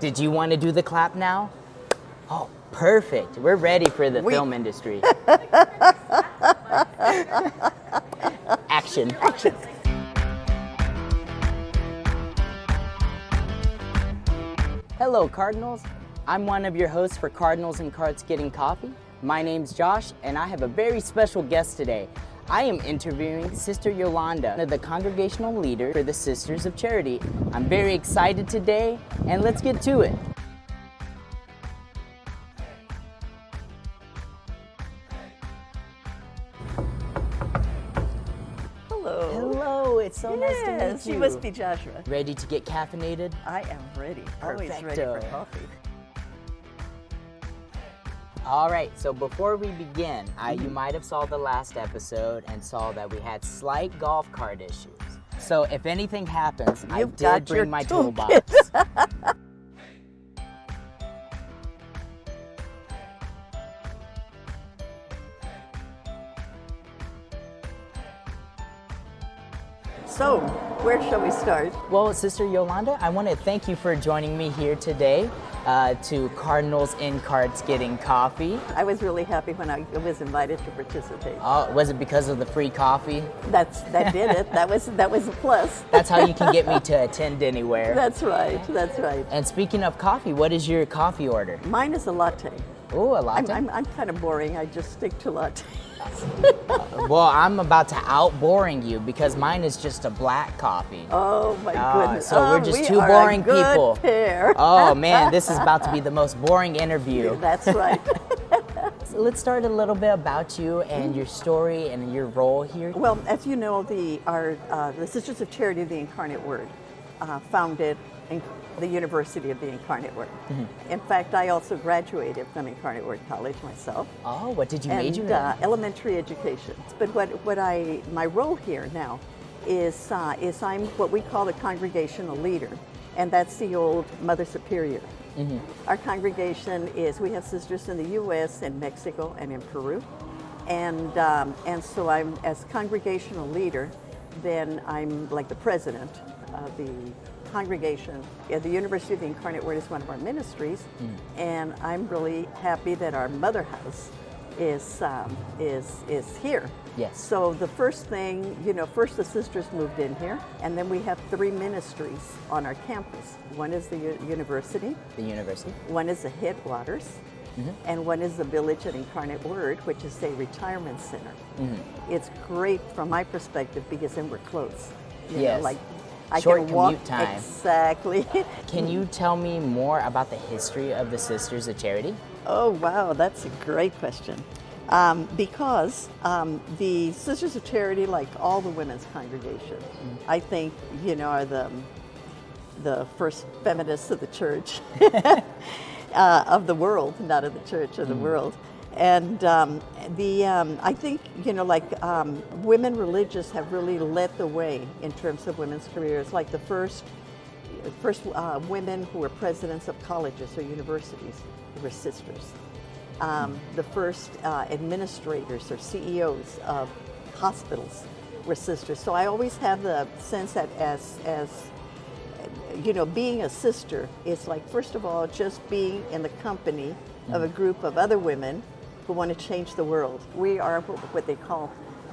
Did you want to do the clap now? Oh, perfect. We're ready for the film industry. Action. Action. Hello, Cardinals. I'm one of your hosts for Cardinals and Cards Getting Coffee. My name's Josh, and I have a very special guest today. I am interviewing Sister Yolanda, the congregational leader for the Sisters of Charity. I'm very excited today, and let's get to it. Hello. Hello, it's so nice to meet you. You must be Joshua. Ready to get caffeinated? I am ready. Always ready Perfecto. for coffee. All right, so before we begin, you might have saw the last episode and saw that we had slight golf cart issues. So if anything happens, I did bring my toolbox. So, where shall we start? Well, Sister Yolanda, I want to thank you for joining me here today to Cardinals in Cards Getting Coffee. I was really happy when I was invited to participate. Was it because of the free coffee? That did it. That was a plus. That's how you can get me to attend anywhere. That's right. That's right. And speaking of coffee, what is your coffee order? Mine is a latte. Oh, a latte? I'm kind of boring. I just stick to lattes. Well, I'm about to out-boring you because mine is just a black coffee. Oh my goodness. So we're just two boring people. Pair. Oh man, this is about to be the most boring interview. That's right. So let's start a little bit about you and your story and your role here. Well, as you know, the Sisters of Charity of the Incarnate Word founded the University of the Incarnate Word. Mm-hmm. In fact, I also graduated from Incarnate Word College myself. Oh, what did you major in? Elementary education. But my role here now is I'm what we call the congregational leader, and that's the old Mother Superior. Mm-hmm. Our congregation we have sisters in the U.S., in Mexico, and in Peru, and so I'm as congregational leader. Then I'm like the president of the congregation. The University of the Incarnate Word is one of our ministries, and I'm really happy that our mother house is here. Yes. So the first thing, first the sisters moved in here, and then we have 3 ministries on our campus. One is the university. The university. One is the Headwaters. Mm-hmm. And one is the Village at Incarnate Word, which is a retirement center. Mm-hmm. It's great from my perspective because then we're close. Yes. I Short can walk, commute time. Exactly. Can you tell me more about the history of the Sisters of Charity? Oh, wow, that's a great question. Because the Sisters of Charity, like all the women's congregations, I think, are the first feminists of the church, of the world, not of the church, of the world. And I think, women religious have really led the way in terms of women's careers. Like the first women who were presidents of colleges or universities were sisters. The first administrators or CEOs of hospitals were sisters. So I always have the sense that as being a sister is like, first of all, just being in the company of a group of other women who want to change the world. We are what they call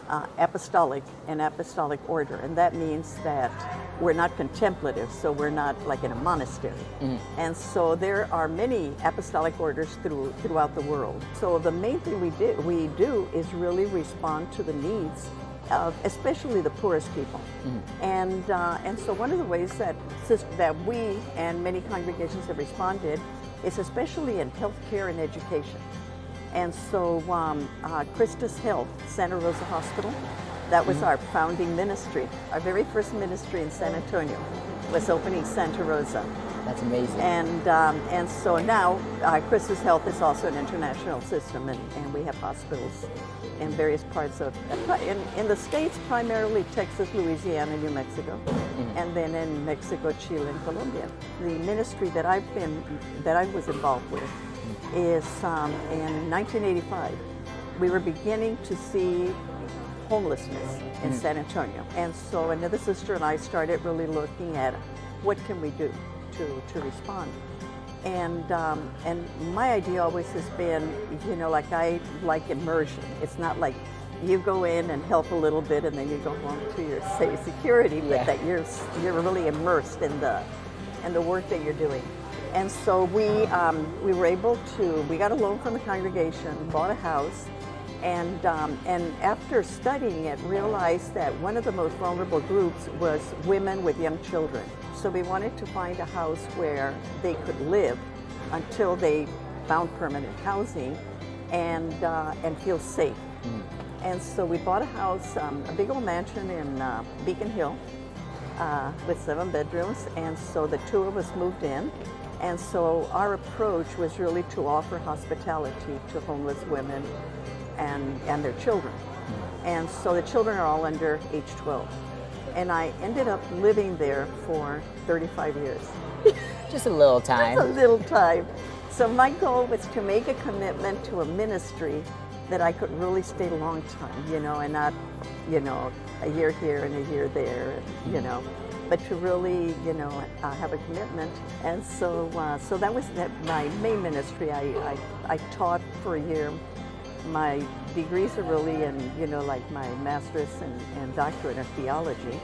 an apostolic order, and that means that we're not contemplative, so we're not like in a monastery. And so there are many apostolic orders throughout the world. So the main thing we do is really respond to the needs of especially the poorest people. And so one of the ways that we and many congregations have responded is especially in healthcare and education. And so Christus Health, Santa Rosa Hospital, that was our founding ministry. Our very first ministry in San Antonio was opening Santa Rosa. That's amazing. And so now Christus Health is also an international system, and we have hospitals in various parts of, in the States, primarily Texas, Louisiana, New Mexico, and then in Mexico, Chile, and Colombia. The ministry that I was involved with is in 1985, we were beginning to see homelessness in San Antonio. And so another sister and I started really looking at what can we do to respond. And my idea always has been, you know, like I like immersion. It's not like you go in and help a little bit and then you go home to your safe security, but that you're really immersed in the work that you're doing. And so we were able to, we got a loan from the congregation, bought a house, and after studying it, realized that one of the most vulnerable groups was women with young children. So we wanted to find a house where they could live until they found permanent housing and feel safe. And so we bought a house, a big old mansion in Beacon Hill with 7 bedrooms. And so the 2 of us moved in. And so our approach was really to offer hospitality to homeless women and their children. And so the children are all under age 12. And I ended up living there for 35 years. Just a little time. Just a little time. So my goal was to make a commitment to a ministry that I could really stay a long time, you know, and not, you know, a year here and a year there, you know, but to really, you know, have a commitment. And so so that was my main ministry. I taught for a year. My degrees are really in, you know, like my master's and doctorate in theology.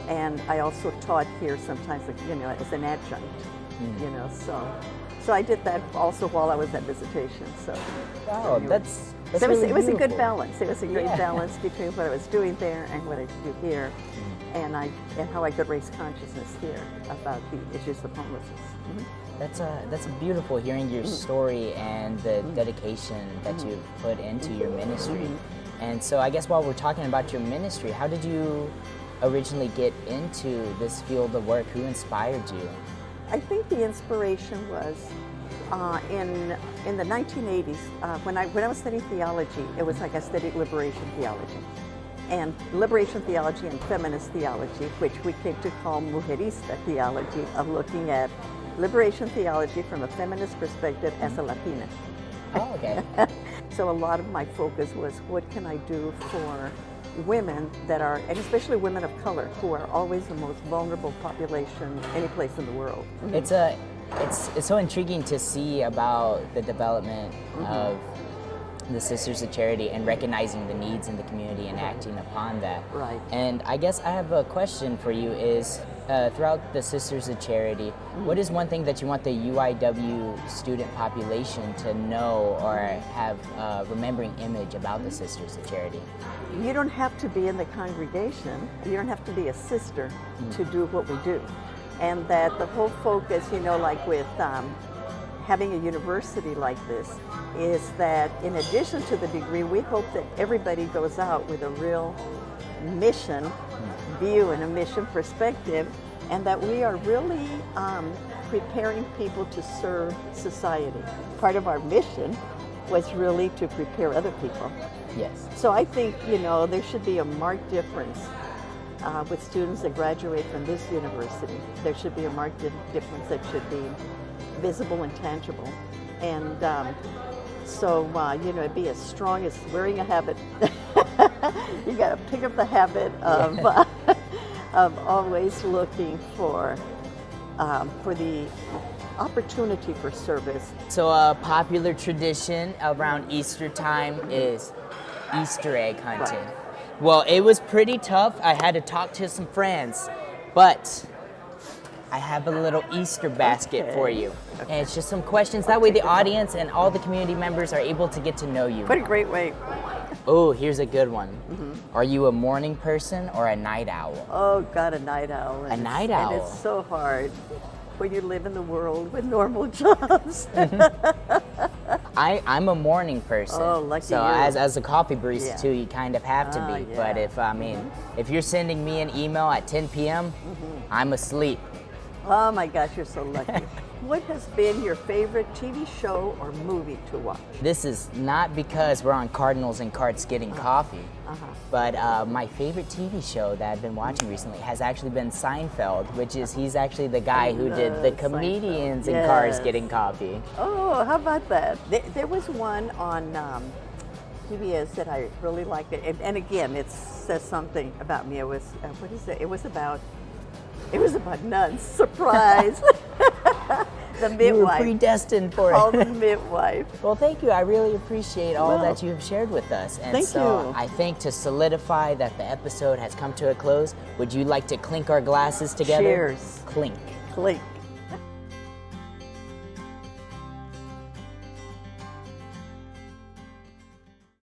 And I also taught here sometimes, you know, as an adjunct, you know, so I did that also while I was at visitation. So wow, anyway. That's So really it was a good beautiful. balance. It was a great balance between what I was doing there and what I could do here, and how I could raise consciousness here about the issues of homelessness. That's beautiful hearing your story and the dedication that you've put into your ministry. And so I guess while we're talking about your ministry, how did you originally get into this field of work? Who inspired you? I think the inspiration was in the 1980s when I was studying theology. It was like I studied liberation theology, and liberation theology and feminist theology, which we came to call mujerista theology, of looking at liberation theology from a feminist perspective as a Latina. Oh, okay. So a lot of my focus was, what can I do for women that are, and especially women of color, who are always the most vulnerable population any place in the world. It's so intriguing to see about the development of the Sisters of Charity and recognizing the needs in the community and acting upon that. Right. And I guess I have a question for you is, throughout the Sisters of Charity, what is one thing that you want the UIW student population to know or have a remembering image about the Sisters of Charity? You don't have to be in the congregation, you don't have to be a sister to do what we do. And that the whole focus, you know, like with having a university like this, is that in addition to the degree, we hope that everybody goes out with a real mission view and a mission perspective, and that we are really preparing people to serve society. Part of our mission was really to prepare other people. Yes. So I think, you know, there should be a marked difference with students that graduate from this university. There should be a marked difference that should be visible and tangible. And so, you know, it'd be as strong as wearing a habit. You got to pick up the habit of of always looking for the opportunity for service. So a popular tradition around Easter time is Easter egg hunting. Right. Well, it was pretty tough. I had to talk to some friends, but I have a little Easter basket for you. And it's just some questions. That way the audience and all the community members are able to get to know you. What a great way. Oh, here's a good one. Are you a morning person or a night owl? Oh, God, a night owl. A night owl. And it's so hard when you live in the world with normal jobs. I'm a morning person. Oh, lucky so you. as a coffee barista Yeah. too, you kind of have to be. Yeah. But if you're sending me an email at 10 p.m., I'm asleep. Oh my gosh, you're so lucky. What has been your favorite TV show or movie to watch? This is not because we're on Cardinals and Carts getting coffee, but my favorite TV show that I've been watching recently has actually been Seinfeld, which is he's actually the guy who did the comedians in Cars getting coffee. Oh, how about that? There was one on PBS that I really liked it, and again, it says something about me. It was what is it? It was about nuns. Surprise! The You were midwife. predestined for Called the it. midwife. Well, thank you. I really appreciate all Well, that you have shared with us. And thank so you. I think to solidify that the episode has come to a close, would you like to clink our glasses together? Cheers. Clink. Clink.